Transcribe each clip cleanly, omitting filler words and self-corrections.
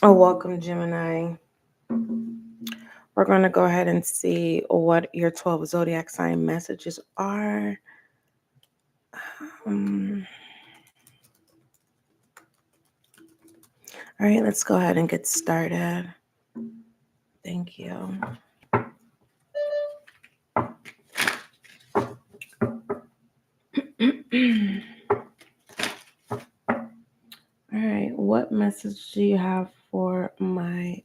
Oh, welcome, Gemini. We're going to go ahead and see what your 12 zodiac sign messages are. All right, let's go ahead and get started. Thank you. All right, what message do you have for my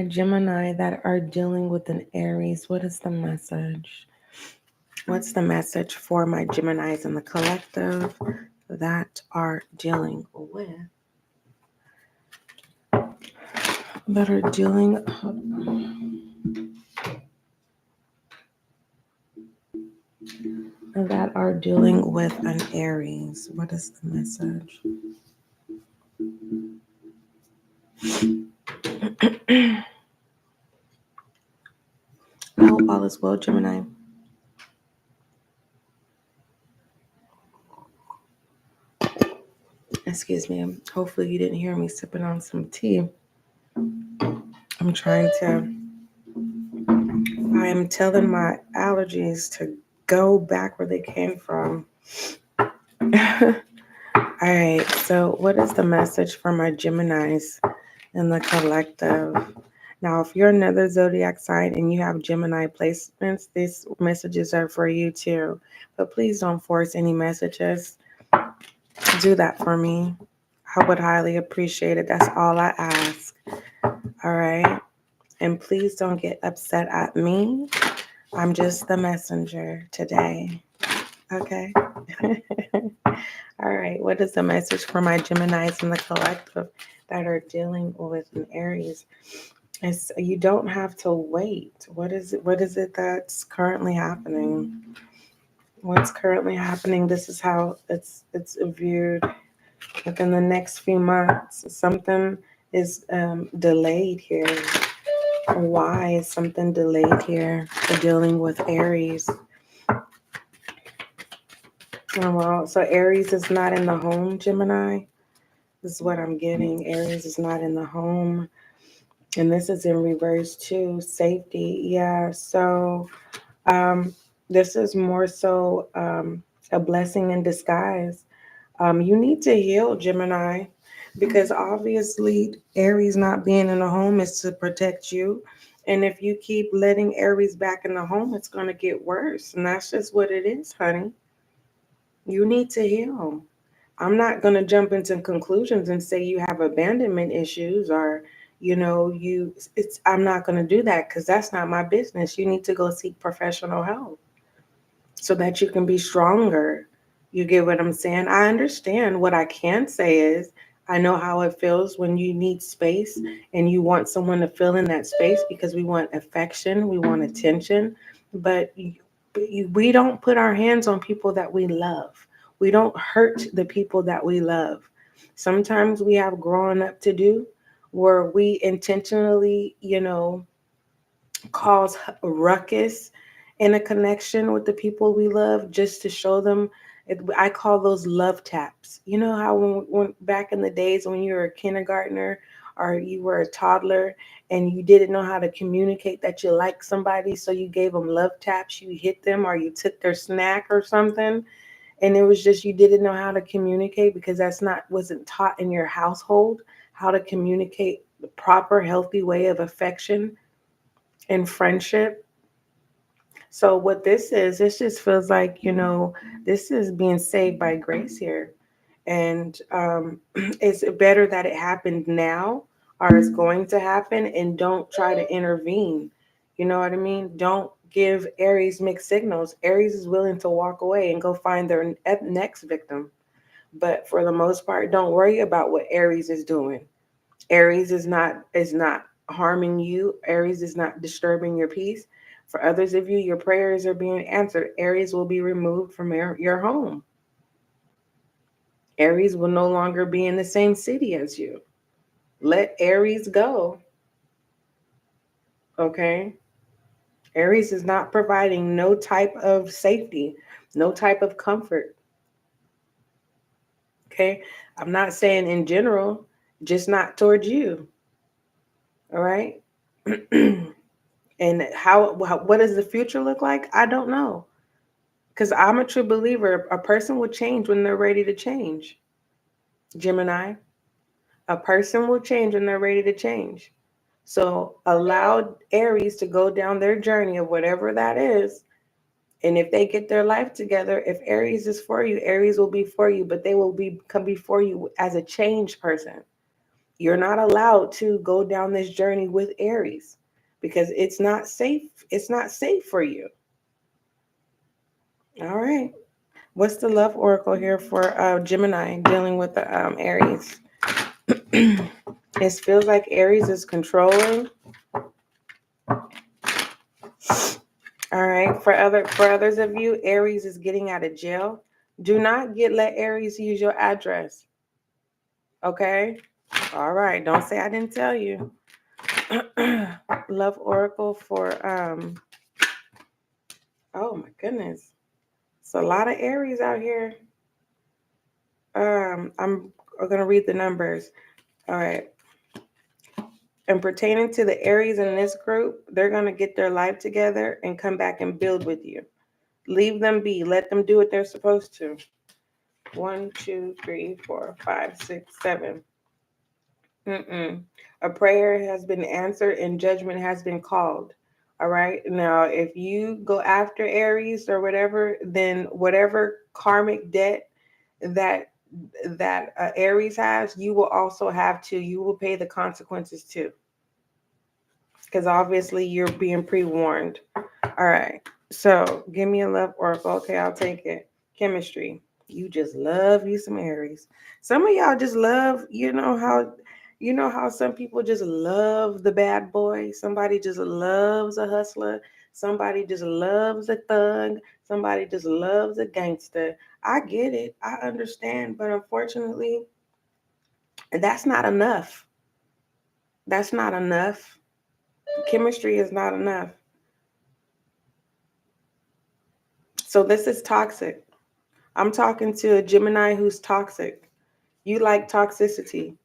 Gemini that are dealing with an Aries? What is the message? What's the message for my Geminis in the collective that are dealing with that are dealing with an Aries? What is the message? I hope all is well, Gemini. Excuse me. Hopefully you didn't hear me sipping on some tea. I'm telling my allergies to go back where they came from. All right. So what is the message for my Geminis in the collective? Now, if you're another zodiac sign and you have Gemini placements, these messages are for you too. But please don't force any messages. Do that for me. I would highly appreciate it. That's all I ask. All right. And please don't get upset at me. I'm just the messenger today. Okay. All right. What is the message for my Geminis in the collective that are dealing with an Aries? You don't have to wait. What is it that's currently happening? What's currently happening? This is how it's viewed within the next few months. Something is delayed here. Why is something delayed here for dealing with Aries? Oh, well, so Aries is not in the home, Gemini. This is what I'm getting. Aries is not in the home. And this is in reverse too. Safety. Yeah. So this is more so a blessing in disguise. You need to heal, Gemini, because obviously Aries not being in the home is to protect you. And if you keep letting Aries back in the home, it's going to get worse. And that's just what it is, honey. You need to heal. I'm not going to jump into conclusions and say you have abandonment issues or I'm not going to do that because that's not my business. You need to go seek professional help so that you can be stronger. You get what I'm saying? I understand. What I can say is I know how it feels when you need space and you want someone to fill in that space because we want affection, we want attention, but we don't put our hands on people that we love. We don't hurt the people that we love. Sometimes we have growing up to do where we intentionally, cause ruckus in a connection with the people we love just to show them. I call those love taps. You know how when back in the days when you were a kindergartner or you were a toddler and you didn't know how to communicate that you like somebody, so you gave them love taps, you hit them or you took their snack or something, and it was just you didn't know how to communicate because wasn't taught in your household how to communicate the proper healthy way of affection and friendship. So what this just feels like, this is being saved by grace here. And it's better that it happened now or it's going to happen, and don't try to intervene. You know what I mean? Don't give Aries mixed signals. Aries is willing to walk away and go find their next victim. But for the most part, don't worry about what Aries is doing. Aries is not harming you. Aries is not disturbing your peace. For others of you, your prayers are being answered. Aries will be removed from your home. Aries will no longer be in the same city as you. Let Aries go. Okay? Aries is not providing no type of safety, no type of comfort. Okay. I'm not saying in general, just not towards you. All right. And what does the future look like? I don't know. Because I'm a true believer. A person will change when they're ready to change. Gemini. A person will change when they're ready to change. So allow Aries to go down their journey of whatever that is. And if they get their life together, if Aries is for you, Aries will be for you, but they will come before you as a changed person. You're not allowed to go down this journey with Aries because it's not safe. It's not safe for you. All right. What's the love oracle here for Gemini dealing with the Aries? It feels like Aries is controlling. All right. For others of you, Aries is getting out of jail. Do not let Aries use your address. Okay? All right. Don't say I didn't tell you. Love oracle for oh my goodness. It's a lot of Aries out here. I'm gonna read the numbers. All right. And pertaining to the Aries in this group, they're gonna get their life together and come back and build with you. Leave them be. Let them do what they're supposed to. 1, 2, 3, 4, 5, 6, 7. A prayer has been answered and judgment has been called. All right. Now, if you go after Aries or whatever, then whatever karmic debt that Aries has, you will also have to. You will pay the consequences too, because obviously you're being pre-warned. All right. So give me a love oracle. Okay, I'll take it. Chemistry. You just love you some Aries. Some of y'all just love, you know how some people just love the bad boy. Somebody just loves a hustler. Somebody just loves a thug. Somebody just loves a gangster. I get it. I understand. But unfortunately, that's not enough. That's not enough. Chemistry is not enough. So this is toxic. I'm talking to a Gemini who's toxic. You like toxicity.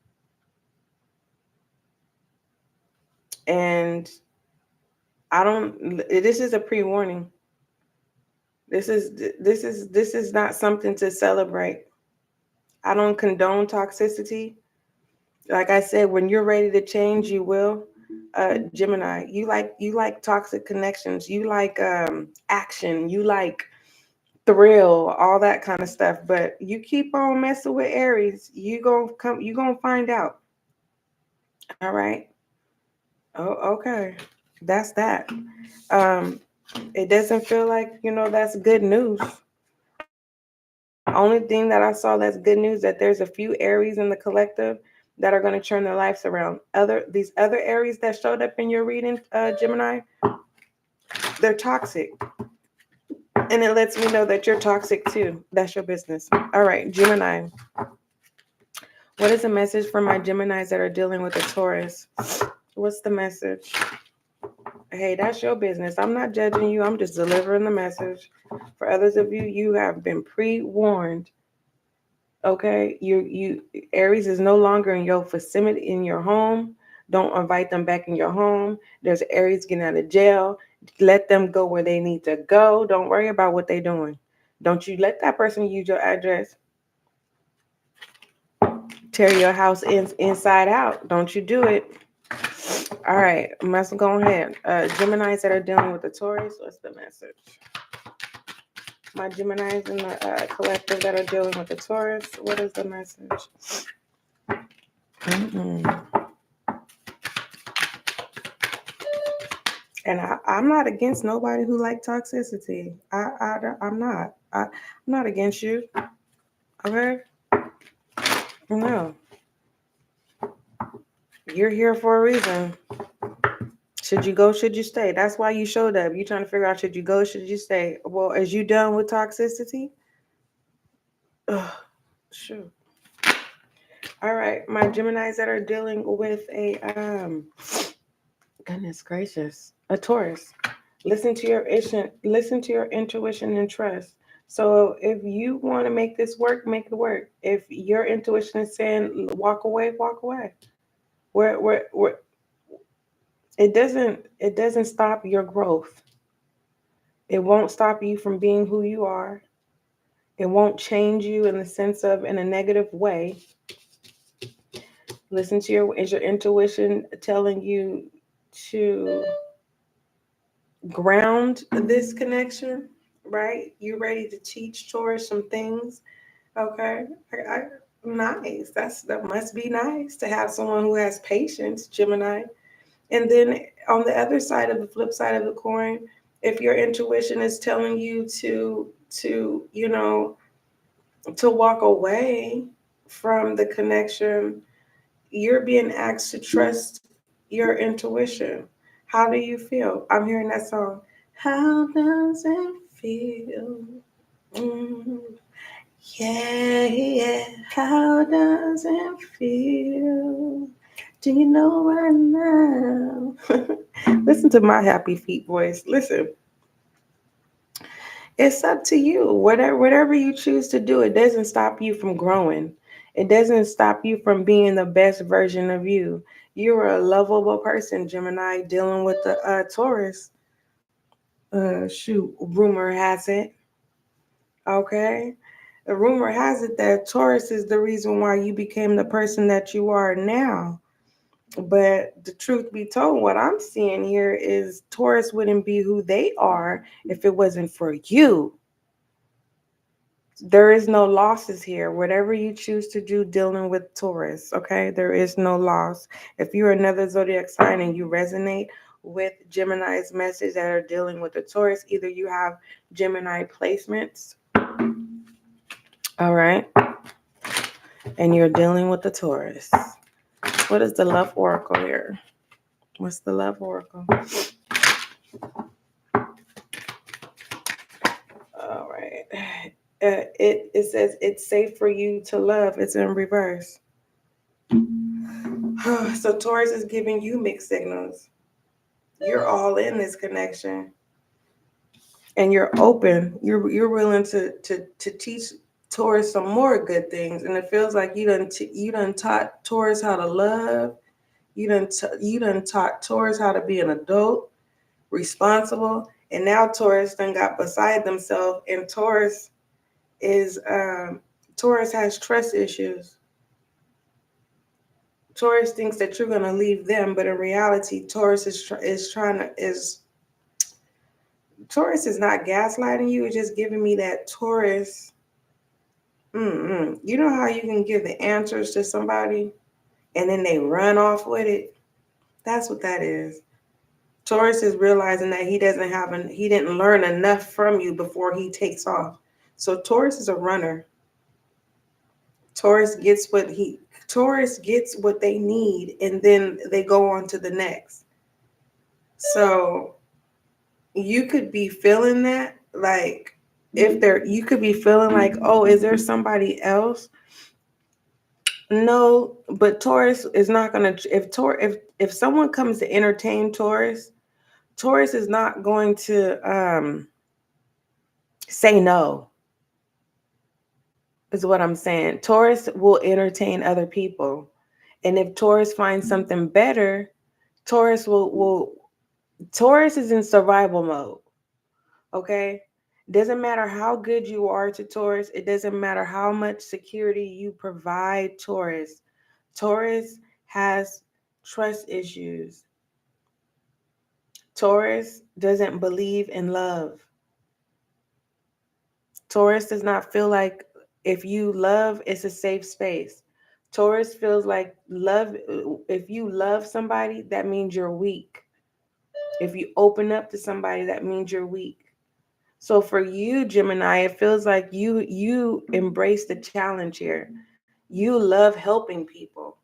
And this is a pre-warning. This is not something to celebrate. I don't condone toxicity. Like I said, when you're ready to change, you will. Gemini, you like toxic connections. You like action. You like thrill, all that kind of stuff. But you keep on messing with Aries, you gonna find out. All right. Oh, okay. That's that. It doesn't feel like, that's good news. Only thing that I saw that's good news that there's a few Aries in the collective that are going to turn their lives around. These other Aries that showed up in your reading, Gemini, they're toxic. And it lets me know that you're toxic too. That's your business. All right, Gemini. What is the message for my Geminis that are dealing with a Taurus? What's the message? Hey, that's your business. I'm not judging you. I'm just delivering the message. For others of you, you have been pre-warned. Okay, you Aries is no longer in your vicinity, in your home. Don't invite them back in your home. There's Aries getting out of jail. Let them go where they need to go. Don't worry about what they're doing. Don't you let that person use your address. Tear your house inside out. Don't you do it. All right, let's go ahead. Geminis that are dealing with the Taurus, what's the message? My Geminis in the collective that are dealing with the Taurus, what is the message? And I'm not against nobody who like toxicity. I'm not. I'm not against you. Okay? No. You're here for a reason. Should you go? Should you stay? That's why you showed up. You're trying to figure out, should you go? Should you stay? Well, is you done with toxicity? Ugh, shoot. All right. My Geminis that are dealing with a, goodness gracious, a Taurus. Listen to your intuition and trust. So if you want to make this work, make it work. If your intuition is saying walk away, walk away. Where it doesn't stop your growth. It won't stop you from being who you are. It won't change you in the sense of in a negative way. Listen to is your intuition telling you to ground this connection, right? You ready to teach Taurus some things? Okay, nice. That must be nice to have someone who has patience, Gemini. And then on the other side of the flip side of the coin, if your intuition is telling you to walk away from the connection, you're being asked to trust your intuition. How do you feel? I'm hearing that song. How does it feel? Mm, yeah, yeah. How does it feel? Do you know right now? Listen to my happy feet voice. Listen, it's up to you. Whatever you choose to do, it doesn't stop you from growing. It doesn't stop you from being the best version of you. You're a lovable person, Gemini, dealing with the Taurus. Rumor has it. Okay. The rumor has it that Taurus is the reason why you became the person that you are now. But the truth be told, what I'm seeing here is Taurus wouldn't be who they are if it wasn't for you. There is no losses here. Whatever you choose to do dealing with Taurus, okay? There is no loss. If you're another zodiac sign and you resonate with Gemini's message that are dealing with the Taurus, either you have Gemini placements, all right, and you're dealing with the Taurus. What is the love oracle here? What's the love oracle? All right. It says it's safe for you to love. It's in reverse. So Taurus is giving you mixed signals. You're all in this connection, and you're open. You're willing to teach Taurus some more good things, and it feels like you done taught Taurus how to love. You done taught Taurus how to be an adult, responsible, and now Taurus done got beside themselves, and Taurus has trust issues. Taurus thinks that you're gonna leave them, but in reality, Taurus is not gaslighting you. It's just giving me that Taurus. You know how you can give the answers to somebody and then they run off with it? That's what that is. Taurus is realizing that he didn't learn enough from you before he takes off. So Taurus is a runner. Taurus gets what they need, and then they go on to the next. So you could be feeling that, like you could be feeling like, oh, is there somebody else? No, but Taurus is not gonna. If someone comes to entertain Taurus, Taurus is not going to say no. Is what I'm saying. Taurus will entertain other people, and if Taurus finds something better, Taurus Taurus is in survival mode. Okay. Doesn't matter how good you are to Taurus. It doesn't matter how much security you provide Taurus. Taurus has trust issues. Taurus doesn't believe in love. Taurus does not feel like if you love, it's a safe space. Taurus feels like if you love somebody, that means you're weak. If you open up to somebody, that means you're weak. So for you, Gemini, it feels like you embrace the challenge here. You love helping people.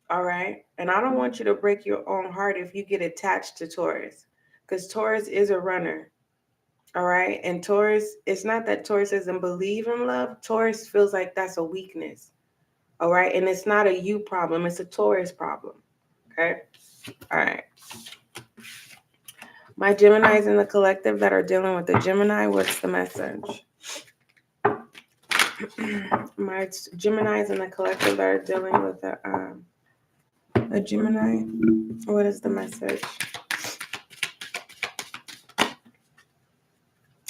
All right. And I don't want you to break your own heart if you get attached to Taurus, because Taurus is a runner. All right. And Taurus, it's not that Taurus doesn't believe in love. Taurus feels like that's a weakness. All right. And it's not a you problem. It's a Taurus problem. Okay. All right. My Geminis in the collective that are dealing with the Gemini, what's the message? My Geminis in the collective that are dealing with a Gemini, what is the message?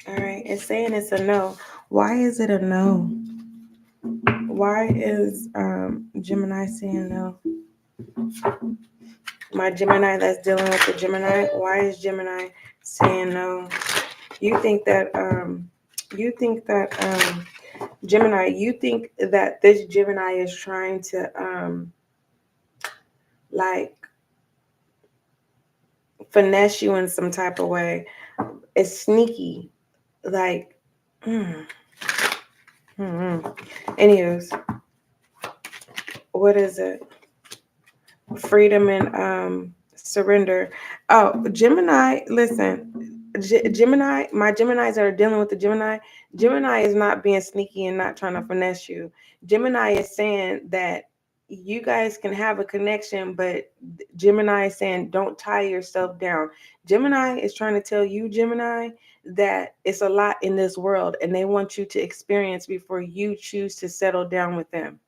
All right, it's saying it's a no. Why is it a no? Why is Gemini saying no? My Gemini that's dealing with the Gemini, why is Gemini saying no? You think that Gemini, you think that this Gemini is trying to like finesse you in some type of way. It's sneaky. Like Anywho's, what is it? Freedom and surrender. Oh, Gemini, listen. Gemini, my Geminis that are dealing with the Gemini is not being sneaky and not trying to finesse you. Gemini is saying that you guys can have a connection, but Gemini is saying don't tie yourself down. Gemini is trying to tell you, Gemini, that it's a lot in this world and they want you to experience before you choose to settle down with them.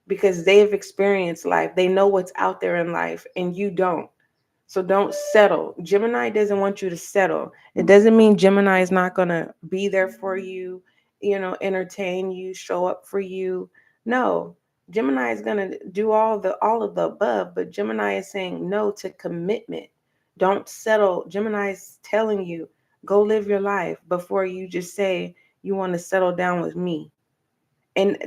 Because they've experienced life. They know what's out there in life and you don't. So don't settle. Gemini doesn't want you to settle. It doesn't mean Gemini is not going to be there for you, entertain you, show up for you. No. Gemini is going to do all of the above, but Gemini is saying no to commitment. Don't settle. Gemini is telling you, go live your life before you just say you want to settle down with me. And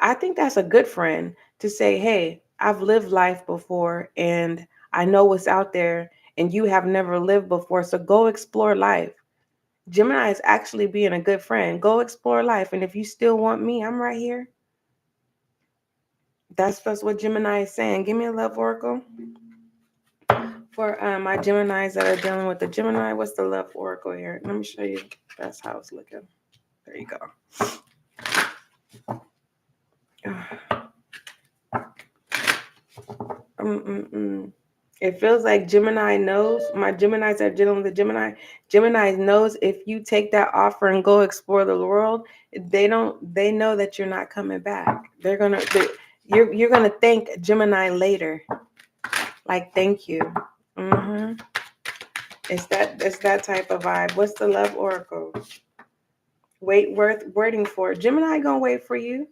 I think that's a good friend to say, hey, I've lived life before and I know what's out there and you have never lived before. So go explore life. Gemini is actually being a good friend. Go explore life. And if you still want me, I'm right here. That's what Gemini is saying. Give me a love oracle. For my Geminis that are dealing with the Gemini, what's the love oracle here? Let me show you. That's how it's looking. There you go. It feels like Gemini knows. My Geminis are dealing with the Gemini. Gemini knows if you take that offer and go explore the world, they know that you're not coming back. You're gonna thank Gemini later. Like, thank you. It's that type of vibe. What's the love oracle? Waiting for. Gemini gonna wait for you.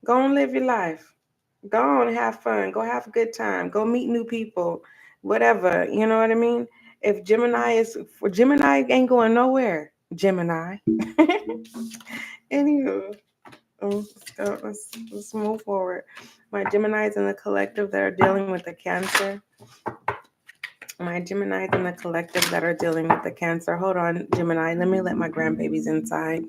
Go and live your life. Go on, have fun. Go have a good time. Go meet new people. Whatever. You know what I mean? If Gemini ain't going nowhere. Gemini. Anywho, let's move forward. My Geminis in the collective that are dealing with the Cancer. My Geminis in the collective that are dealing with the Cancer. Hold on, Gemini. Let me let my grandbabies inside.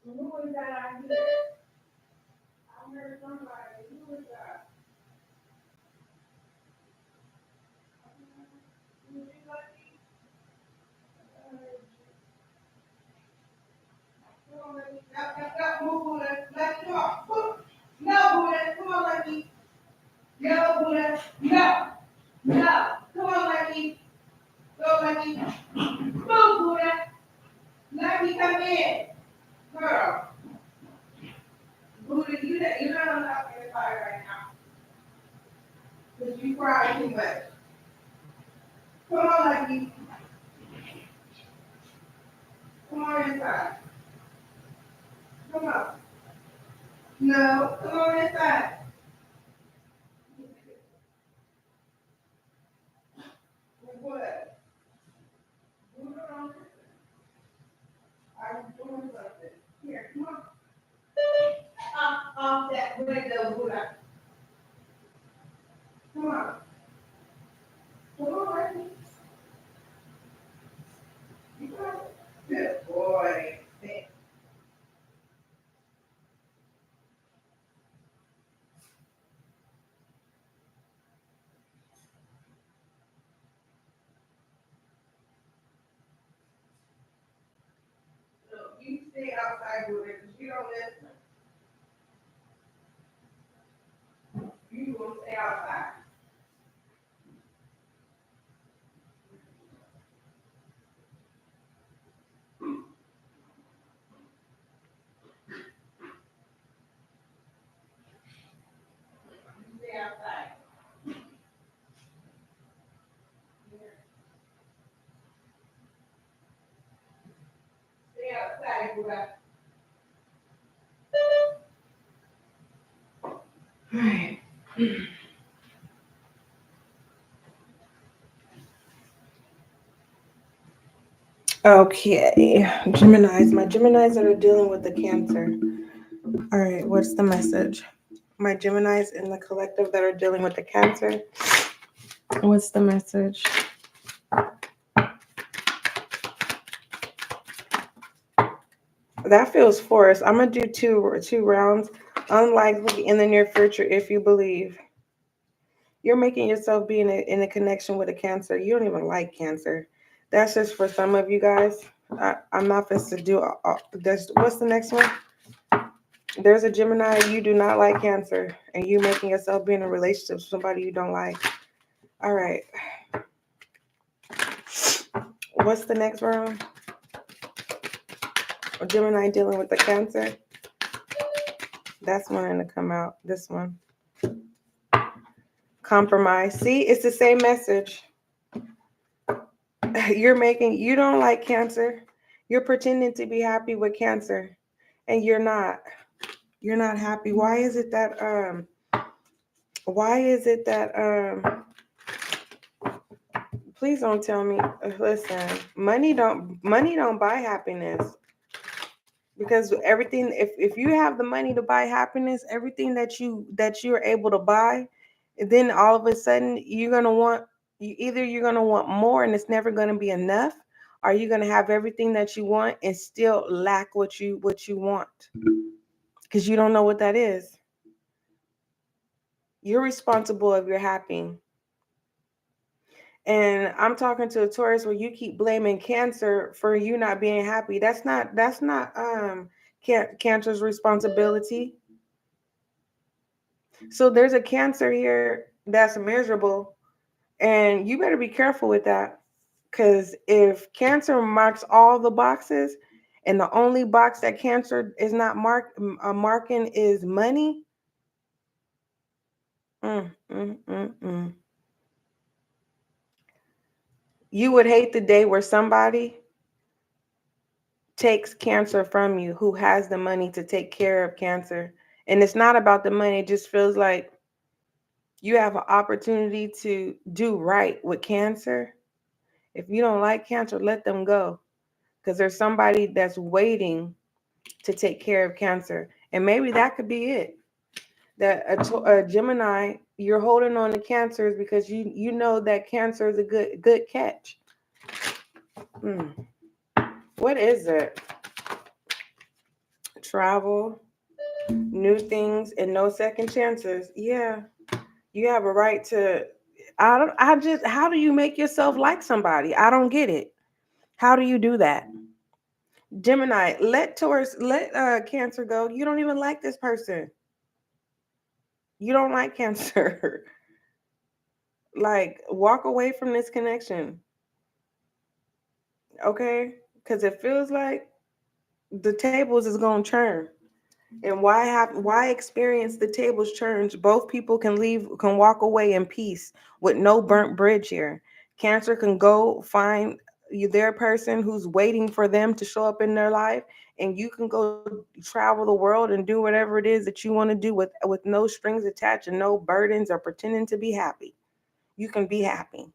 Who is that I hear? I heard somebody. Who is that? No, Buddha. Let's talk. No, Buddha. Come on, Lucky. No, Buddha. No. No. Come on, Lucky. Go, Lucky. Move, Buddha. Lucky, come in. Girl. Buddha, you're not allowed to get fired right now. Because you cry too much. Come on, Lucky. Come on inside. Come on. No, come on inside. What? Buddha, don't listen. I'm doing something. Here, come on. Off that window, Buddha. Come on. Come on, Lucky. Good boy. You stay outside with it because you don't listen. Right. Okay, Geminis. My Geminis that are dealing with the Cancer. All right, what's the message? My Geminis in the collective that are dealing with the Cancer. What's the message? That feels forced. I'm gonna do two rounds. Unlikely in the near future if you believe. You're making yourself be in a connection with a Cancer. You don't even like Cancer. That's just for some of you guys. I'm not supposed to do. What's the next one? There's a Gemini. You do not like Cancer, and you making yourself be in a relationship with somebody you don't like. All right. What's the next round? A Gemini dealing with the Cancer. That's one to come out. This one. Compromise. See, it's the same message. You don't like Cancer. You're pretending to be happy with Cancer, and you're not. You're not happy. Why is it that please don't tell me. Listen, money don't buy happiness. Because everything, if you have the money to buy happiness, everything that you're able to buy, then all of a sudden you're gonna want more and it's never gonna be enough, or you're gonna have everything that you want and still lack what you want. Because you don't know what that is. You're responsible if you're happy. And I'm talking to a Taurus where you keep blaming Cancer for you not being happy. That's not Cancer's responsibility. So there's a Cancer here that's miserable, and you better be careful with that. Because if Cancer marks all the boxes, and the only box that Cancer is not marking is money, you would hate the day where somebody takes Cancer from you who has the money to take care of Cancer. And it's not about the money. It just feels like you have an opportunity to do right with Cancer. If you don't like Cancer, let them go. Because there's somebody that's waiting to take care of Cancer. And maybe that could be it. That a Gemini, you're holding on to Cancers because you know that Cancer is a good catch. What is it? Travel, new things, and no second chances. Yeah, you have a right to. How do you make yourself like somebody? I don't get it. How do you do that? Gemini, let Cancer go. You don't even like this person. You don't like Cancer. Like, walk away from this connection. Okay? Because it feels like the tables is going to churn. And why experience the tables churns? Both people can walk away in peace with no burnt bridge here. Cancer can go find their person who's waiting for them to show up in their life, and you can go travel the world and do whatever it is that you want to do with no strings attached and no burdens or pretending to be happy. You can be happy.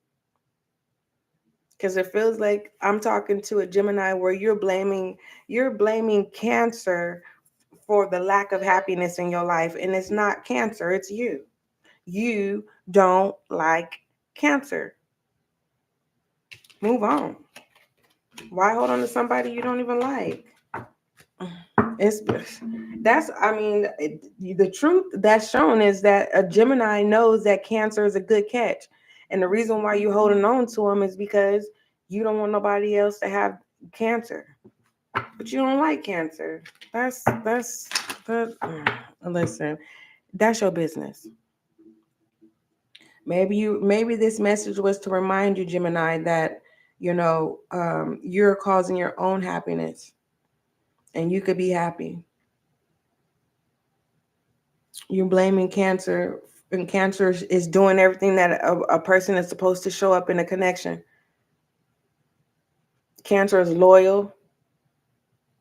Because it feels like I'm talking to a Gemini where you're blaming Cancer for the lack of happiness in your life. And it's not Cancer, it's you. You don't like Cancer. Move on. Why hold on to somebody you don't even like? The truth that's shown is that a Gemini knows that Cancer is a good catch. And the reason why you're holding on to him is because you don't want nobody else to have Cancer. But you don't like Cancer. Listen, that's your business. Maybe this message was to remind you, Gemini, that you're causing your own happiness, and you could be happy. You're blaming Cancer, and Cancer is doing everything that a person is supposed to show up in a connection. Cancer is loyal.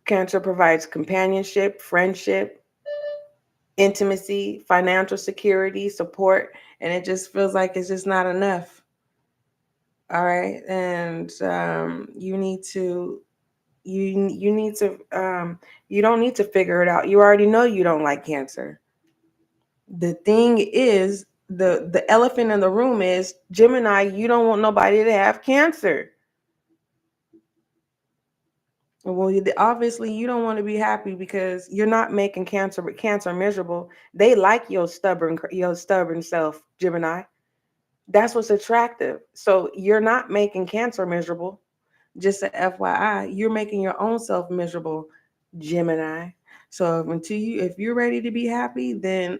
Cancer provides companionship, friendship, intimacy, financial security, support, and it just feels like it's just not enough. All right, and you need to you need to you don't need to figure it out. You already know you don't like Cancer. The thing is, the elephant in the room is Gemini. You don't want nobody to have Cancer. Well, obviously you don't want to be happy because you're not making Cancer miserable. They like your stubborn self, Gemini. That's what's attractive. So you're not making Cancer miserable. Just a FYI, you're making your own self miserable, Gemini. So if you're ready to be happy, then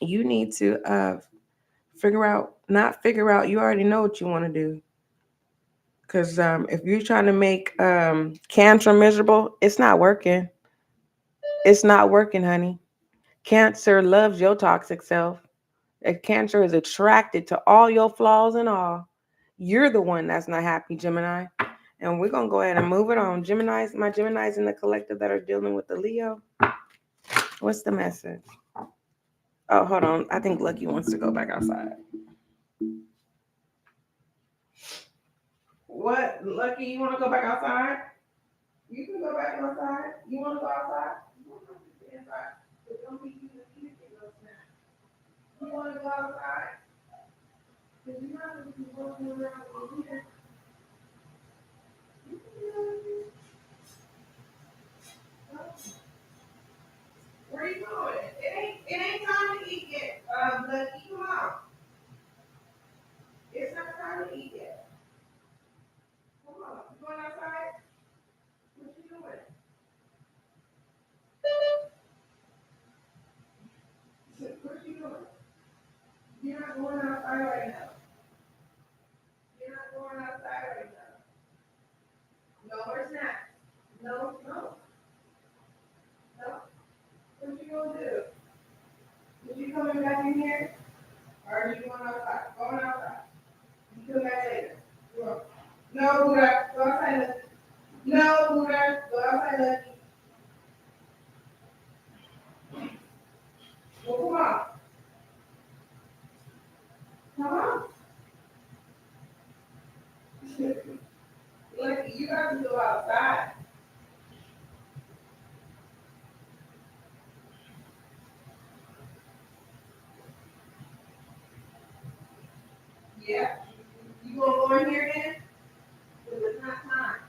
you need to not figure out. You already know what you want to do. Because if you're trying to make Cancer miserable, it's not working. It's not working, honey. Cancer loves your toxic self. Cancer is attracted to all your flaws and all. You're the one that's not happy, Gemini. And we're going to go ahead and move it on. My Geminis in the collective that are dealing with the Leo. What's the message? Oh, hold on. I think Lucky wants to go back outside. What? Lucky, you want to go back outside? You can go back outside. You want to go outside? You want to go inside? But don't be using anything else now. You want to go outside? Because you're not going to be walking around over here. You can do it. Where are you going? It ain't time to eat yet. Lucky, come on. It's not time to eat yet. Come on. You going outside? What you doing? What you doing? You're not going outside right now. You're not going outside right now. No more snacks. No. What you gonna do? Is you coming back in here? Or are you going outside? Going outside. You come back later. Go. No, Buddha. Go outside, Lucky. No, Buddha. Go outside, Lucky. Well, come on. Come on. Lucky, you got to go outside. Yeah. You gonna go in here then? Because it's not time.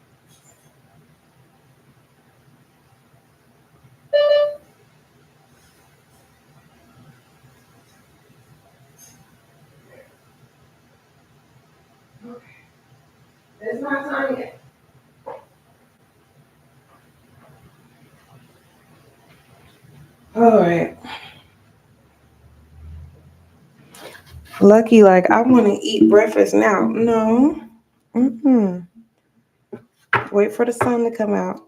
Okay. It's not time yet. All right. Lucky, like, I want to eat breakfast now. No. Mm-mm. Wait for the sun to come out.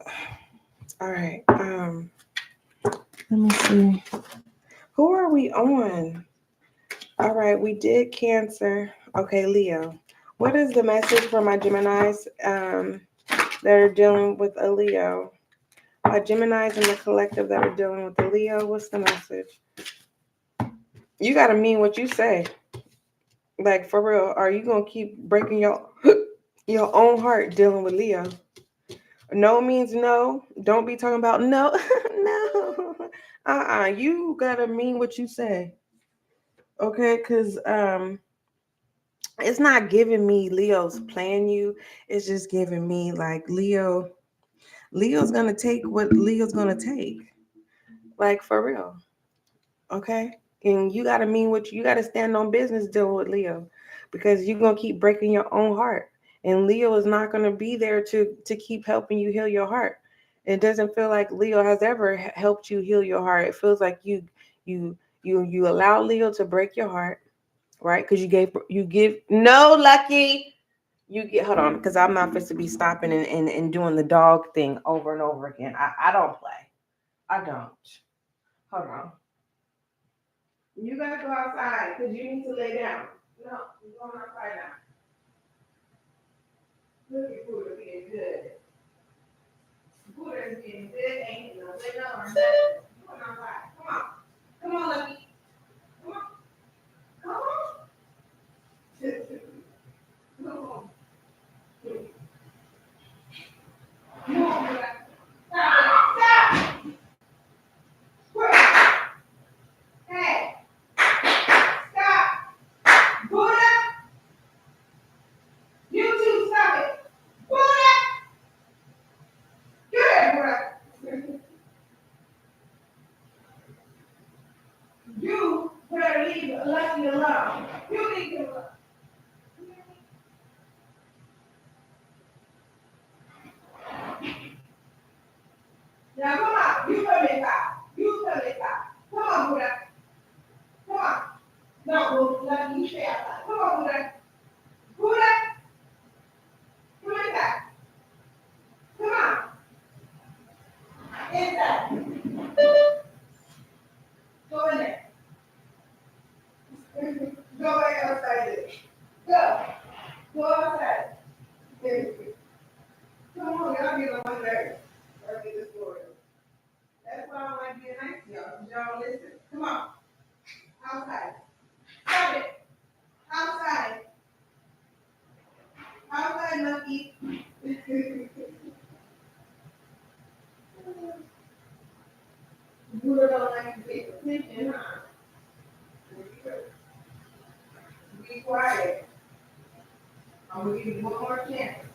All right. Let me see. Who are we on? All right, we did Cancer. Okay, Leo. What is the message for my Geminis that are dealing with a Leo? My Geminis in the collective that are dealing with a Leo. What's the message? You got to mean what you say. Like, for real, are you going to keep breaking your own heart dealing with Leo? No means no. Don't be talking about no. No. You got to mean what you say. Okay? Because it's not giving me Leo's playing you. It's just giving me like Leo's going to take what Leo's going to take. Like, for real. Okay? And you got to mean what you got to stand on business dealing with Leo, because you're going to keep breaking your own heart. And Leo is not going to be there to keep helping you heal your heart. It doesn't feel like Leo has ever helped you heal your heart. It feels like you allow Leo to break your heart, right? Because you give no, Lucky. You get, hold on, because I'm not supposed to be stopping and doing the dog thing over and over again. I don't play. I don't. Hold on. You gotta go outside because you need to lay down. No, you're going outside now. Look at food being good. Buddha's getting good, ain't no window or nothing. Come on, come on. Come on, Lucky. Come on. Come on. Come on. Come on, Buddha. Stop. Stop. Quit. Hey. Stop. Buddha. You two, stop it. Buddha. Get it, Buddha. You better leave Lucky alone. You leave him alone. Now come on. You come inside. You come inside. Come on, Buddha. Come on. No, Lucky, you stay outside. Come on, Buddha. Buddha. Come inside. Come on. Inside. Go in there. Go back outside. Go. Go outside. Come on, y'all get on my nerves. I'll get this story. That's why I don't like being nice to y'all. Y'all listen. Come on. Outside. Stop it. Outside. Outside, Lucky. You don't like to pay attention, huh? Be quiet. I'm going to give you one more chance.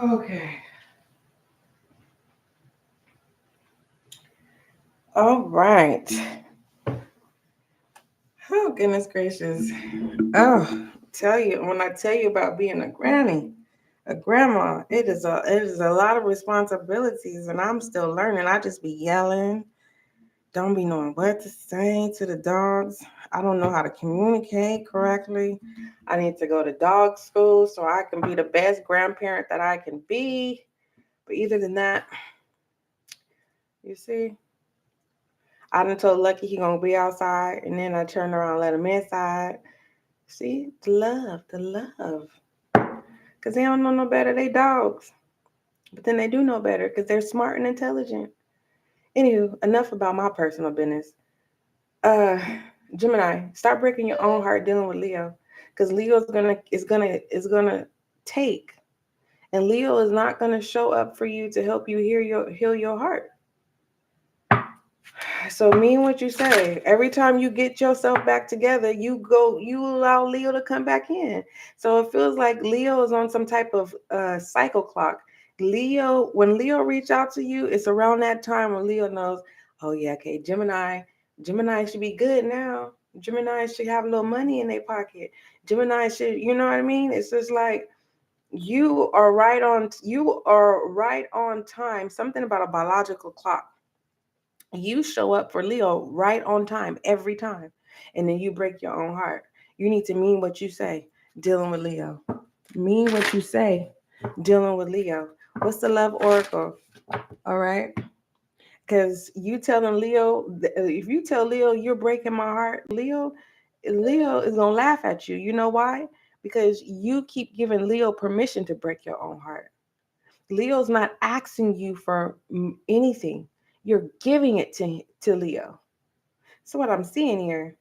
Okay. All right. Oh, goodness gracious. Oh, when I tell you about being a granny, a grandma, it is a lot of responsibilities, and I'm still learning. I just be yelling, don't be knowing what to say to the dogs. I don't know how to communicate correctly. I need to go to dog school so I can be the best grandparent that I can be. But either than that, you see, I done told Lucky he gonna be outside, and then I turned around and let him inside. See, the love. Because they don't know no better, they dogs. But then they do know better because they're smart and intelligent. Anywho, enough about my personal business. Gemini, start breaking your own heart dealing with Leo. Because Leo is gonna take. And Leo is not gonna show up for you to help you heal your heart. So mean what you say. Every time you get yourself back together, you allow Leo to come back in. So it feels like Leo is on some type of cycle clock. When Leo reach out to you, it's around that time when Leo knows, oh yeah, okay, Gemini should be good now. Gemini should have a little money in their pocket. Gemini should, you know what I mean? It's just like you are right on time. Something about a biological clock. You show up for Leo right on time every time, and then you break your own heart. You need to mean what you say dealing with Leo. Mean what you say dealing with Leo. What's the love oracle? All right. Because you telling Leo, if you tell Leo you're breaking my heart, Leo is going to laugh at you. You know why? Because you keep giving Leo permission to break your own heart. Leo's not asking you for anything. You're giving it to Leo. So what I'm seeing here.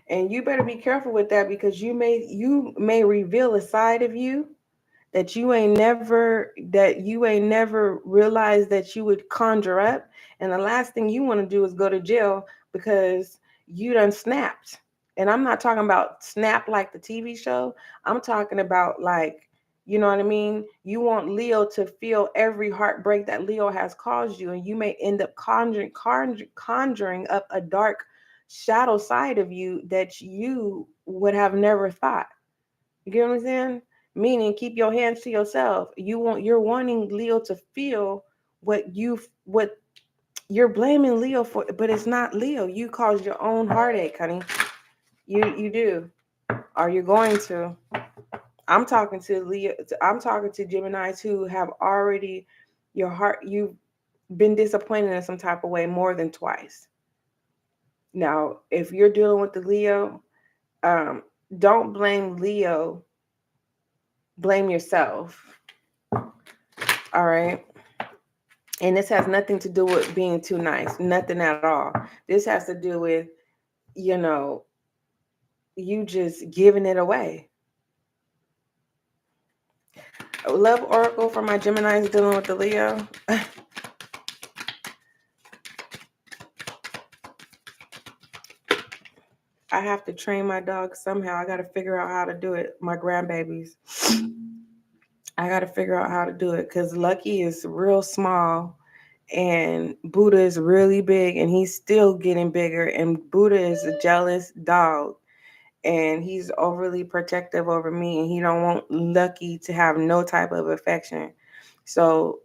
And you better be careful with that because you may reveal a side of you that you ain't never realized that you would conjure up. And the last thing you want to do is go to jail because you done snapped. And I'm not talking about snap like the TV show. I'm talking about like, you know what I mean? You want Leo to feel every heartbreak that Leo has caused you, and you may end up conjuring up a dark shadow side of you that you would have never thought. You get what I'm saying? Meaning, keep your hands to yourself. You're wanting Leo to feel what You're blaming Leo for, but it's not Leo. You caused your own heartache, honey. You do. Are you going to? I'm talking to Leo. I'm talking to Geminis who have already, your heart, you've been disappointed in some type of way more than twice. Now, if you're dealing with the Leo, don't blame Leo. Blame yourself. All right. And this has nothing to do with being too nice. Nothing at all. This has to do with, you know, you just giving it away. Love Oracle for my Geminis dealing with the Leo. I have to train my dog somehow. I got to figure out how to do it. My grandbabies. I got to figure out how to do it because Lucky is real small and Buddha is really big and he's still getting bigger. And Buddha is a jealous dog and he's overly protective over me and he don't want Lucky to have no type of affection. So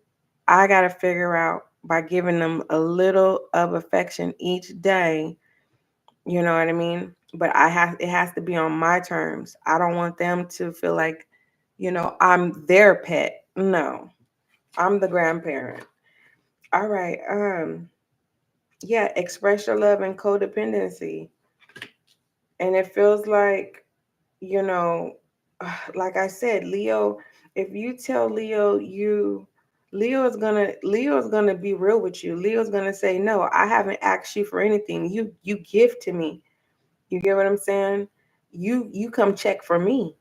I got to figure out by giving them a little of affection each day. You know what I mean? But it has to be on my terms. I don't want them to feel like, I'm their pet. No, I'm the grandparent. All right. Yeah, express your love and codependency. And it feels like, you know, like I said, Leo, if you tell Leo Leo is gonna be real with you. Leo's gonna say, no, I haven't asked you for anything. You give to me. You get what I'm saying? You come check for me.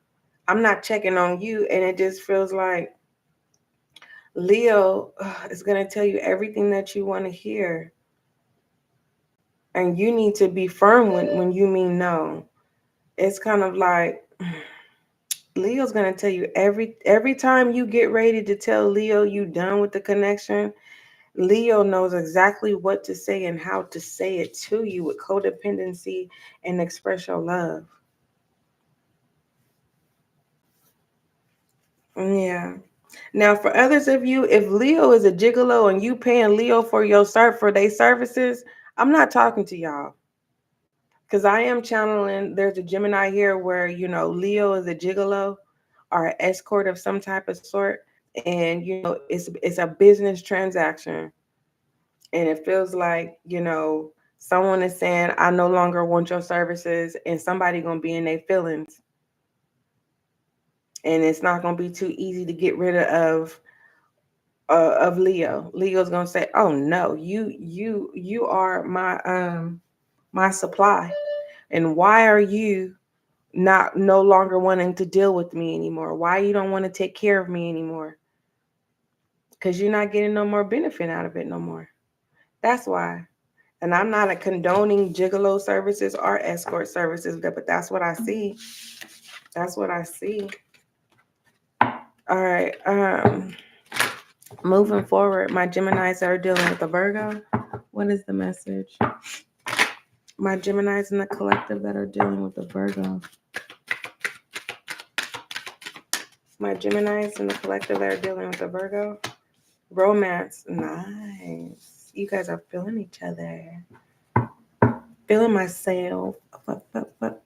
I'm not checking on you. And it just feels like Leo is going to tell you everything that you want to hear. And you need to be firm when you mean no. It's kind of like Leo's going to tell you every time you get ready to tell Leo you done with the connection, Leo knows exactly what to say and how to say it to you with codependency and express your love. Yeah. Now, for others of you, if Leo is a gigolo and you paying Leo for their services, I'm not talking to y'all because I am channeling. There's a Gemini here where Leo is a gigolo or an escort of some type of sort, and it's a business transaction, and it feels like someone is saying I no longer want your services, and somebody gonna be in their feelings, and it's not gonna be too easy to get rid of Leo. Leo's gonna say, "Oh no, you are my supply, and why are you no longer wanting to deal with me anymore? Why you don't want to take care of me anymore? Because you're not getting no more benefit out of it no more. That's why." And I'm not a condoning gigolo services or escort services, but that's what I see. That's what I see. All right. Moving forward, my Geminis that are dealing with the Virgo. What is the message? My Geminis in the collective that are dealing with the Virgo. My Geminis in the collective that are dealing with the Virgo. Romance. Nice. You guys are feeling each other. Feeling myself.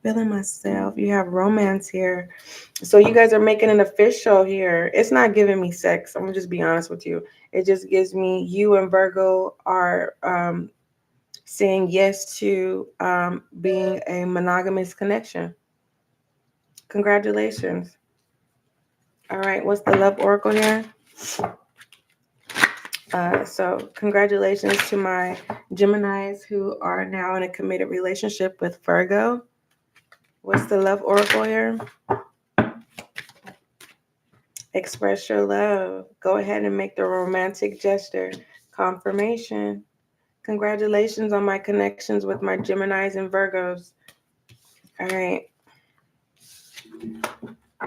Feeling myself. You have romance here. So you guys are making an official here. It's not giving me sex. I'm going to just be honest with you. It just gives me you and Virgo are saying yes to being a monogamous connection. Congratulations. All right, what's the love oracle here? So congratulations to my Geminis who are now in a committed relationship with Virgo. What's the love oracle here? Express your love. Go ahead and make the romantic gesture. Confirmation. Congratulations on my connections with my Geminis and Virgos. All right.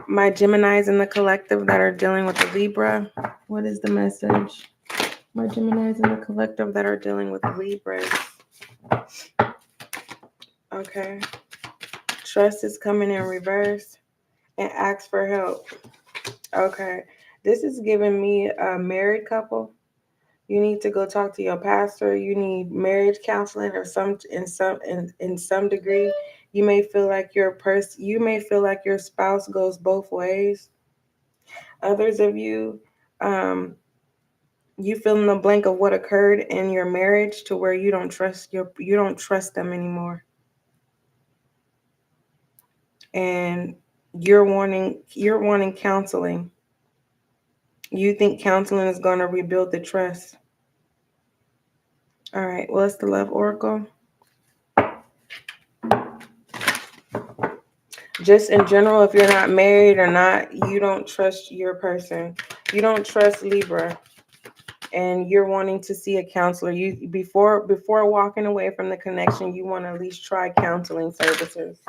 My Geminis in the collective that are dealing with the Libra. What is the message? My Geminis in the collective that are dealing with Libras. Okay. Trust is coming in reverse and ask for help. Okay. This is giving me a married couple. You need to go talk to your pastor. You need marriage counseling or in some degree. You may feel like you may feel like your spouse goes both ways. Others of you, you fill in the blank of what occurred in your marriage to where you don't trust them anymore. And you're wanting counseling. You think counseling is going to rebuild the trust. All right, what's the love oracle? Just in general, if you're not married or not, you don't trust your person. You don't trust Libra, and you're wanting to see a counselor. You before walking away from the connection, you want to at least try counseling services.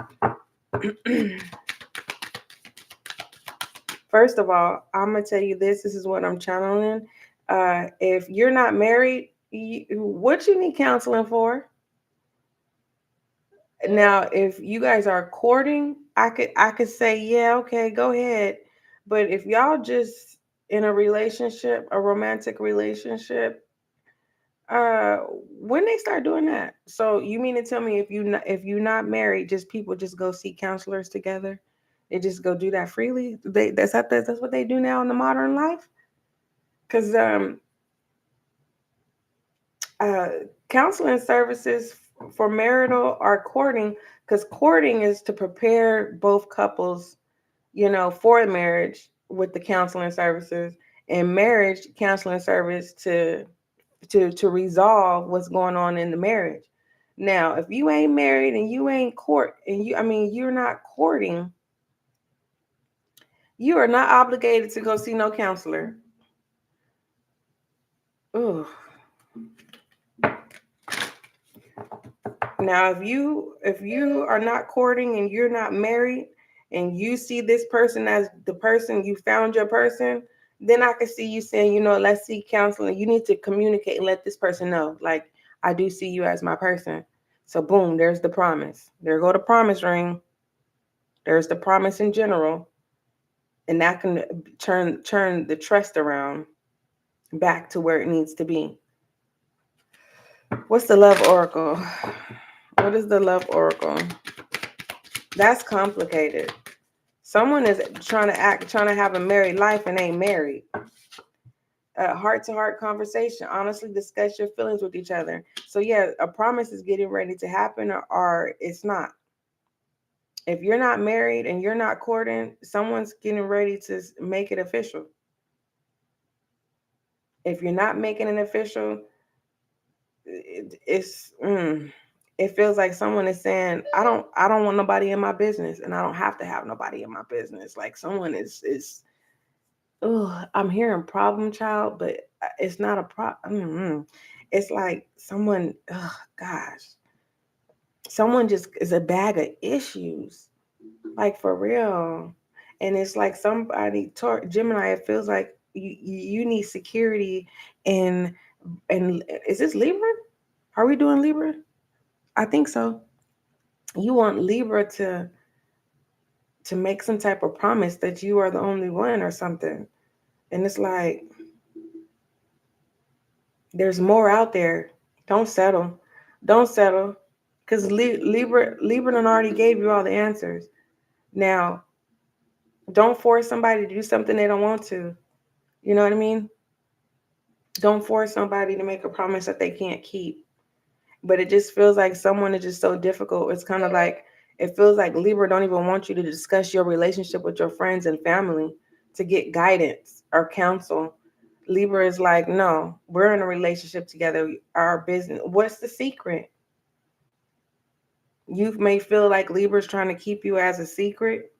First of all, I'm gonna tell you this. This is what I'm channeling. If you're not married, what you need counseling for? Now, if you guys are courting, I could say, yeah, okay, go ahead. But if y'all just in a relationship, a romantic relationship, when they start doing that? So you mean to tell me if you're not married, just people just go see counselors together? They just go do that freely? That's what they do now in the modern life? Because counseling services for marital or courting, because courting is to prepare both couples, for marriage with the counseling services, and marriage counseling service to resolve what's going on in the marriage. Now, if you ain't married and you ain't you're not courting, you are not obligated to go see no counselor. Ugh. Now, if you are not courting and you're not married and you see this person as the person you found your person, then I can see you saying, let's see counseling. You need to communicate and let this person know, like, I do see you as my person. So boom, there's the promise. There go the promise ring. There's the promise in general. And that can turn the trust around back to where it needs to be. What's the love oracle? What is the love oracle? That's complicated. Someone is trying to have a married life and ain't married. Heart-to-heart conversation. Honestly discuss your feelings with each other. So yeah, a promise is getting ready to happen, or it's not. If you're not married and you're not courting, someone's getting ready to make it official. If you're not making it official, it feels like someone is saying, I don't want nobody in my business, and I don't have to have nobody in my business. Like someone is I'm hearing problem child, but it's not a problem. It's like someone, someone just is a bag of issues, like for real. And it's like somebody, Gemini, it feels like you need security. And is this Libra? Are we doing Libra? I think so. You want Libra to make some type of promise that you are the only one or something. And it's like, there's more out there. Don't settle. Don't settle. Because Libra done already gave you all the answers. Now, don't force somebody to do something they don't want to. You know what I mean? Don't force somebody to make a promise that they can't keep. But it just feels like someone is just so difficult. It's kind of like, it feels like Libra don't even want you to discuss your relationship with your friends and family to get guidance or counsel. Libra is like, no, we're in a relationship together. Our business. What's the secret? You may feel like Libra's trying to keep you as a secret.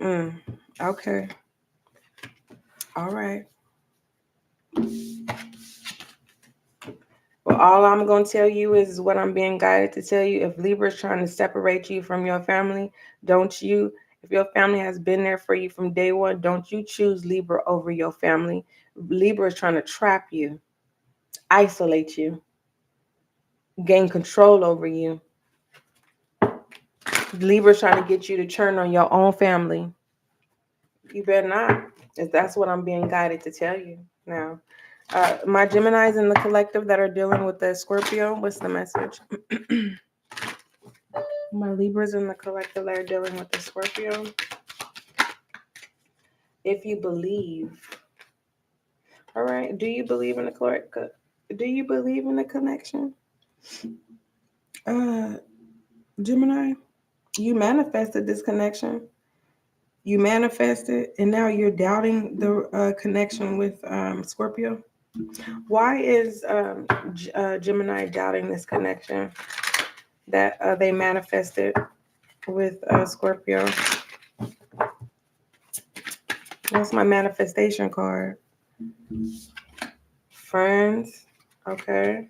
Okay. All right. Well, all I'm going to tell you is what I'm being guided to tell you. If Libra is trying to separate you from your family, if your family has been there for you from day one, don't you choose Libra over your family. Libra is trying to trap you, isolate you, gain control over you. Libra is trying to get you to turn on your own family. You better not, if that's what I'm being guided to tell you now. My Geminis in the collective that are dealing with the Scorpio, what's the message? My Libras in the collective that are dealing with the Scorpio. If you believe, all right. Do you believe in the Do you believe in the connection? Gemini, you manifested this connection. You manifested, and now you're doubting the connection with Scorpio. Why is Gemini doubting this connection that they manifested with Scorpio? That's my manifestation card. Friends, okay.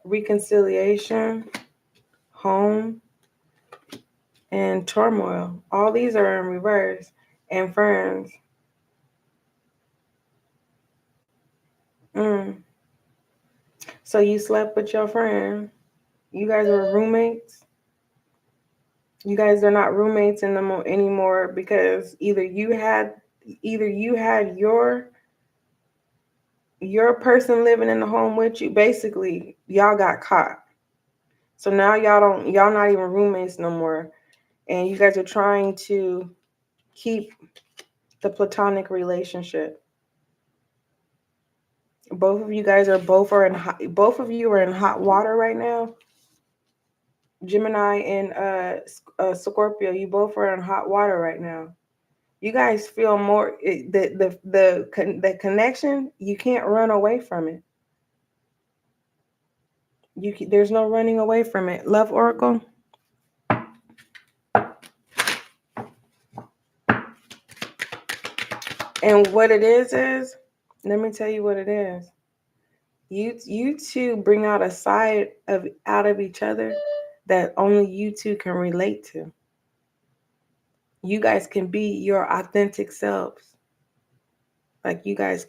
Reconciliation, home, and turmoil. All these are in reverse. And friends. So you slept with your friend. You guys were roommates. You guys are not roommates anymore because either you had your person living in the home with you. Basically, y'all got caught. So now y'all not even roommates no more. And you guys are trying to keep the platonic relationship. Both of you are in hot water right now. Gemini and Scorpio, you both are in hot water right now. You guys feel more the connection. You can't run away from it. There's no running away from it. Love Oracle. And what it is, let me tell you what it is. You two bring out a side out of each other that only you two can relate to. You guys can be your authentic selves. Like you guys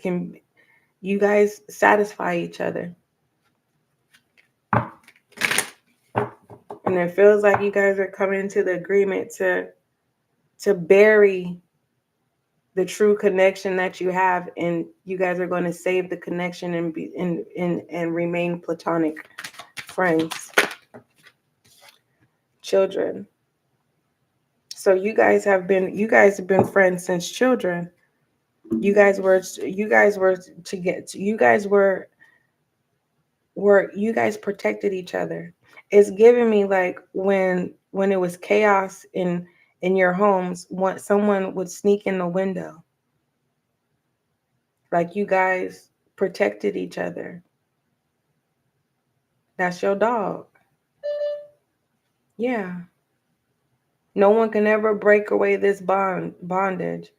satisfy each other. And it feels like you guys are coming to the agreement to bury the true connection that you have, and you guys are going to save the connection and remain platonic friends. Children. So you guys have been friends since children. You guys protected each other. It's giving me like when it was chaos in your homes, someone would sneak in the window. Like you guys protected each other. That's your dog. Yeah. No one can ever break away this bondage.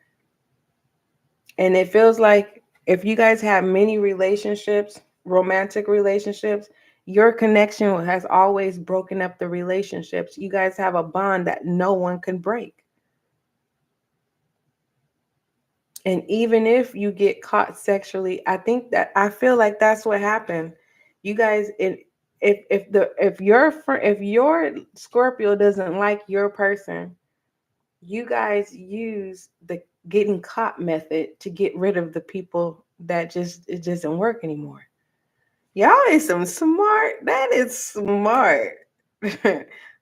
And it feels like if you guys have many relationships, romantic relationships, your connection has always broken up the relationships. You guys have a bond that no one can break. And even if you get caught sexually, I feel like that's what happened. You guys, if your Scorpio doesn't like your person, you guys use the getting caught method to get rid of the people that it doesn't work anymore. Y'all is some smart. That is smart.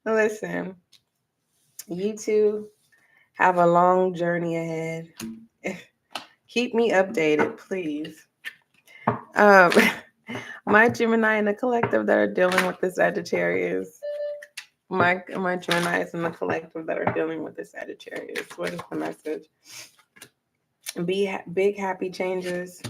Listen, you two have a long journey ahead. Keep me updated, please. My Gemini and the collective that are dealing with the Sagittarius. My Geminis and the collective that are dealing with the Sagittarius. What is the message? Big happy changes.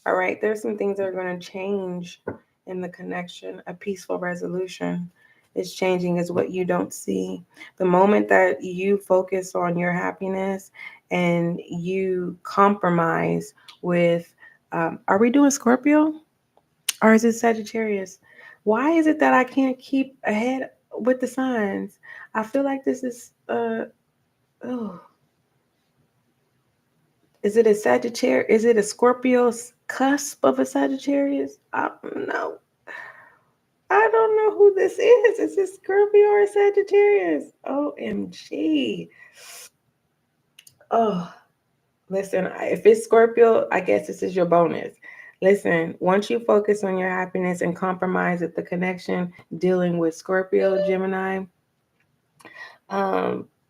All right, there's some things that are going to change in the connection. A peaceful resolution is changing is what you don't see. The moment that you focus on your happiness and you compromise with, are we doing Scorpio or is it Sagittarius? Why is it that I can't keep ahead with the signs? I feel like this is, Is it a Sagittarius? Is it a Scorpio's cusp of a Sagittarius? I don't know. I don't know who this is. Is it Scorpio or Sagittarius? OMG. Oh, Listen, if it's Scorpio, I guess this is your bonus. Listen, once you focus on your happiness and compromise at the connection dealing with Scorpio, Gemini,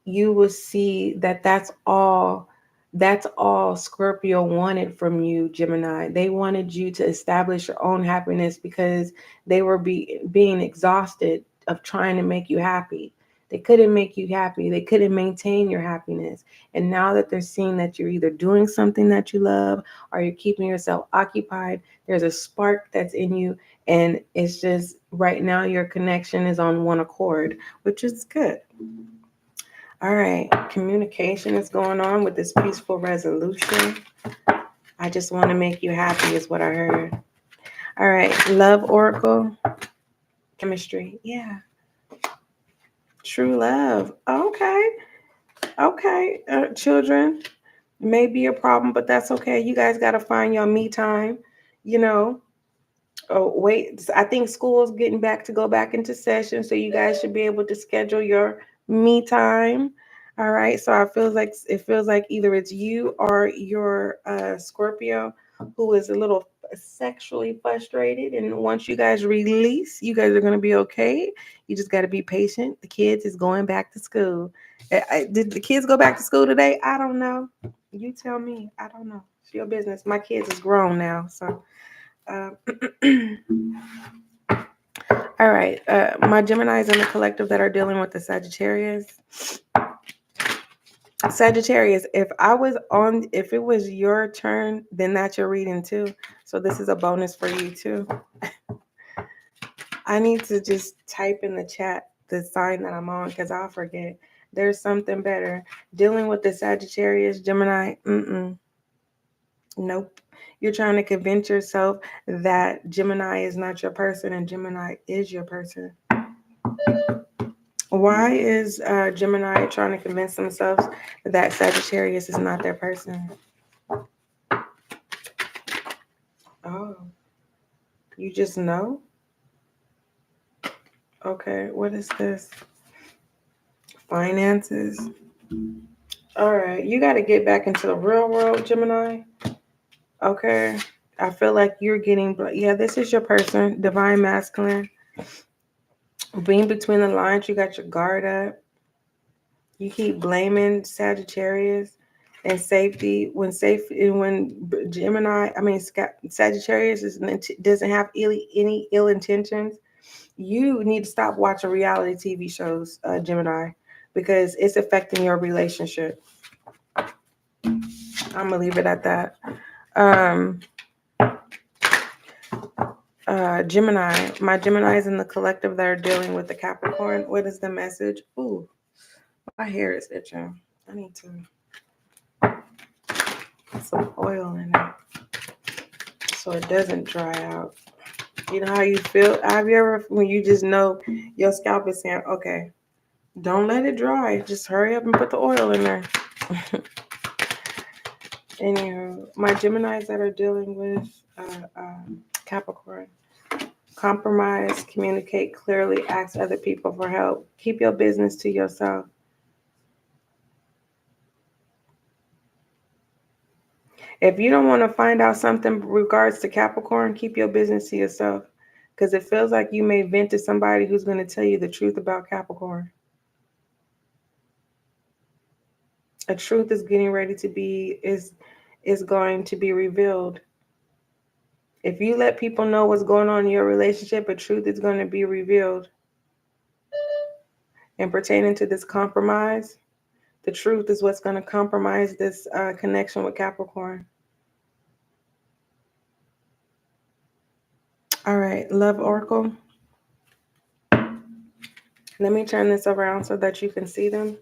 you will see that that's all Scorpio wanted from you, Gemini. They wanted you to establish your own happiness because they were being exhausted of trying to make you happy. They couldn't make you happy. They couldn't maintain your happiness. And now that they're seeing that you're either doing something that you love or you're keeping yourself occupied, there's a spark that's in you. And it's just right now your connection is on one accord, which is good. All right, communication is going on with this peaceful resolution. I just want to make you happy is what I heard. All right, love oracle, chemistry. Yeah, true love. Okay, okay. Children may be a problem, but that's okay. You guys got to find your me time. You know, oh, wait, I think school's getting go back into session, so you guys should be able to schedule your me time. All right, so it feels like either it's you or your Scorpio who is a little sexually frustrated, and once you guys release, you guys are going to be okay. You just got to be patient. The kids is going back to school. Did the kids go back to school today? I don't know. You tell me. I don't know. It's your business. My kids is grown now, so. Um, all right. My Geminis in the collective that are dealing with the Sagittarius. Sagittarius, if it was your turn, then that's your reading too. So this is a bonus for you too. I need to just type in the chat the sign that I'm on because I'll forget. There's something better. Dealing with the Sagittarius, Gemini, nope. You're trying to convince yourself that Gemini is not your person and Gemini is your person. Why is Gemini trying to convince themselves that Sagittarius is not their person? Oh, you just know? Okay, what is this? Finances. All right, you got to get back into the real world, Gemini. Okay, I feel like you're getting, this is your person, divine masculine. Being between the lines, you got your guard up. You keep blaming Sagittarius and safety when Sagittarius doesn't have any ill intentions. You need to stop watching reality TV shows, Gemini, because it's affecting your relationship. I'm gonna leave it at that. Gemini, my Geminis in the collective that are dealing with the Capricorn. What is the message? Ooh, my hair is itching. I need to put some oil in it so it doesn't dry out. You know how you feel? Have you ever, when you just know your scalp is saying, okay, don't let it dry. Just hurry up and put the oil in there. Anywho, my Geminis that are dealing with Capricorn. Compromise, communicate clearly, ask other people for help. Keep your business to yourself. If you don't want to find out something regards to Capricorn, keep your business to yourself. Because it feels like you may vent to somebody who's going to tell you the truth about Capricorn. A truth is getting ready to be, is going to be revealed. If you let people know what's going on in your relationship, a truth is going to be revealed. And pertaining to this compromise, the truth is what's going to compromise this connection with Capricorn. All right, love oracle. Let me turn this around so that you can see them.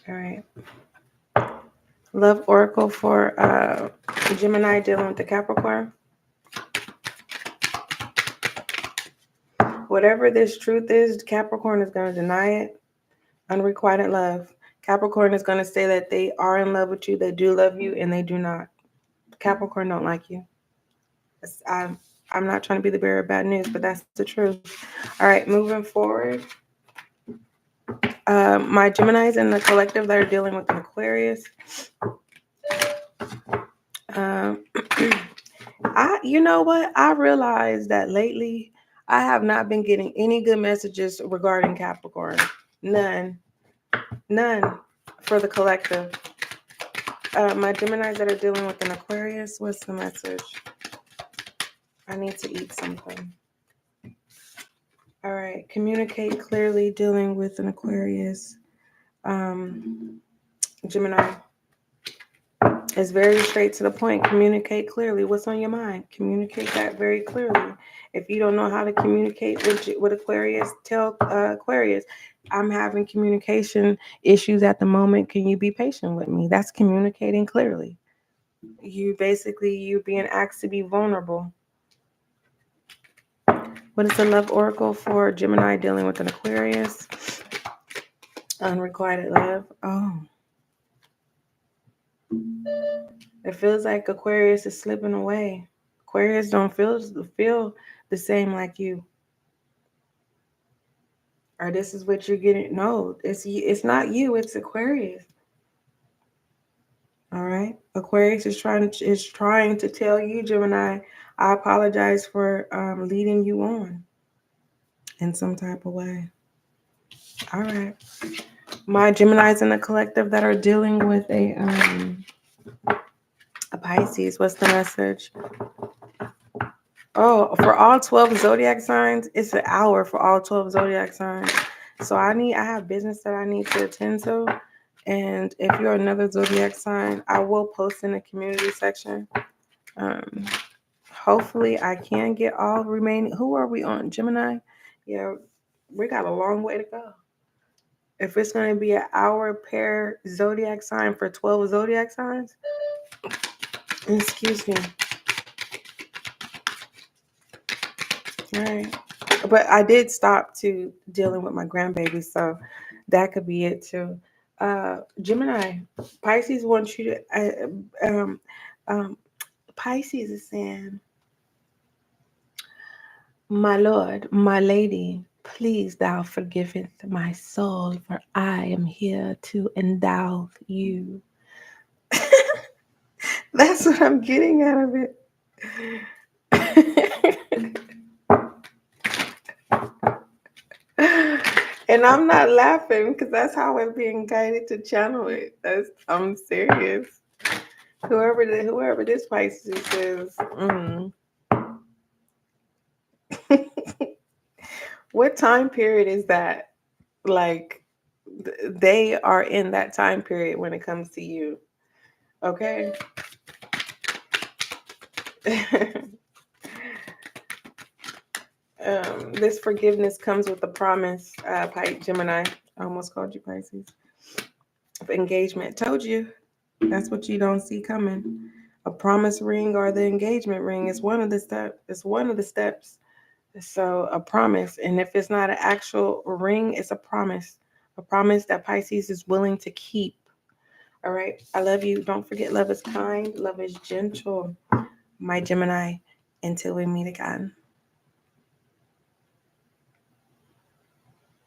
All right. Love oracle for Gemini dealing with the Capricorn. Whatever this truth is, Capricorn is going to deny it. Unrequited love. Capricorn is going to say that they are in love with you, they do love you, and they do not. Capricorn don't like you. I I'm not trying to be the bearer of bad news, but that's the truth. All right, moving forward. My Geminis in the collective that are dealing with an Aquarius. You know what? I realized that lately I have not been getting any good messages regarding Capricorn. None for the collective. My Geminis that are dealing with an Aquarius, what's the message? I need to eat something. All right, communicate clearly dealing with an Aquarius. Gemini. It's very straight to the point. Communicate clearly. What's on your mind? Communicate that very clearly. If you don't know how to communicate with Aquarius, tell Aquarius, I'm having communication issues at the moment. Can you be patient with me? That's communicating clearly. You being asked to be vulnerable. What is the love oracle for Gemini dealing with an Aquarius? Unrequited love. Oh. It feels like Aquarius is slipping away. Aquarius don't feel the same like you. Or this is what you're getting. No, it's not you. It's Aquarius. All right. Aquarius is trying to tell you, Gemini, I apologize for leading you on in some type of way. All right. My Geminis in the collective that are dealing with a Pisces. What's the message? Oh, for all 12 zodiac signs, it's an hour for all 12 zodiac signs. So I have business that I need to attend to. And if you're another zodiac sign, I will post in the community section. Hopefully I can get all remaining. Who are we on? Gemini? Yeah, we got a long way to go. If it's going to be an hour per zodiac sign for 12 zodiac signs, excuse me. All right. But I did stop to dealing with my grandbaby, so that could be it too. Gemini, Pisces wants you to. Pisces is saying, "My Lord, my Lady, please thou forgiveth my soul, for I am here to endow you." That's what I'm getting out of it. And I'm not laughing because that's how I'm being guided to channel it. I'm serious. Whoever this Pisces is. What time period is that? Like, they are in that time period when it comes to you. Okay? This forgiveness comes with a promise, Gemini. I almost called you Pisces. Of engagement. Told you. That's what you don't see coming. A promise ring or the engagement ring is one of the steps. It's one of the steps. So a promise. And if it's not an actual ring, it's a promise. A promise that Pisces is willing to keep. All right. I love you. Don't forget, love is kind. Love is gentle. My Gemini. Until we meet again.